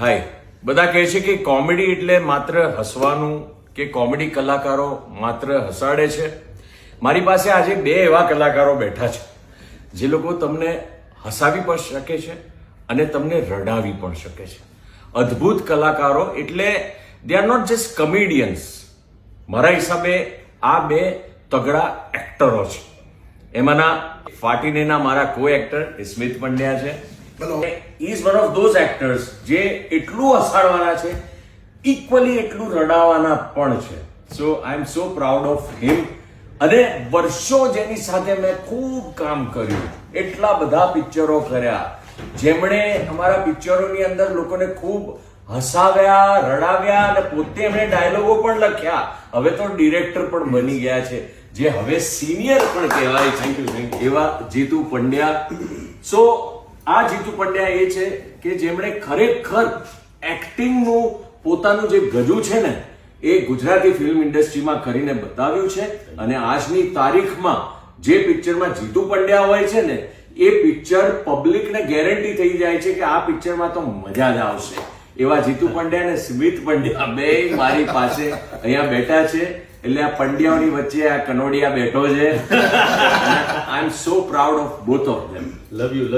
હાય, બધા કહે છે કે કોમેડી એટલે માત્ર હસવાનું કે કોમેડી કલાકારો માત્ર હસાડે છે. મારી પાસે આજે બે એવા કલાકારો બેઠા છે જે લોકો તમને હસાવી પણ શકે છે અને તમને રડાવી પણ શકે છે. અદ્ભુત કલાકારો એટલે they are not just comedians. મારા હિસાબે આ બે તગડા એક્ટરો છે. એમાંના ફાટીનેના મારા કો એક્ટર સ્મિત પંડ્યા છે. Is one of those actors જે એટલું હસાડવાના છે, ઇક્વલી એટલું રડાવવાના પણ છે. સો આઈ am so proud of him. અને વર્ષો જેની સાથે મેં ખૂબ કામ કર્યું, એટલા બધા પિક્ચરો કર્યા, જેમણે અમારા પિક્ચરોની અંદર લોકોને ખૂબ હસાવ્યા, રડાવ્યા અને પોતે એમણે ડાયલોગો પણ લખ્યા. હવે તો ડિરેક્ટર પણ બની ગયા છે, જે હવે સિનિયર પણ કહેવાય. Thank you. એવા જીતુ પંડ્યા. સો આ જીતુ પંડ્યા એ છે કે જેમણે ખરેખર એક્ટિંગનું પોતાનું જે ગજુ છે ને એ ગુજરાતી ફિલ્મ ઇન્ડસ્ટ્રીમાં કરીને બતાવ્યું છે. અને આજની તારીખમાં જે પિક્ચરમાં જીતુ પંડ્યા હોય છે ને એ પિક્ચર પબ્લિકને ગેરંટી થઈ જાય છે કે આ પિક્ચરમાં તો મજા જ આવશે. એવા જીતુ પંડ્યા અને સ્મિત પંડ્યા બે મારી પાસે અહીંયા બેઠા છે. એટલે આ પંડ્યાઓની વચ્ચે આ કનોડિયા બેઠો છે. I am so proud of both of them. Love you.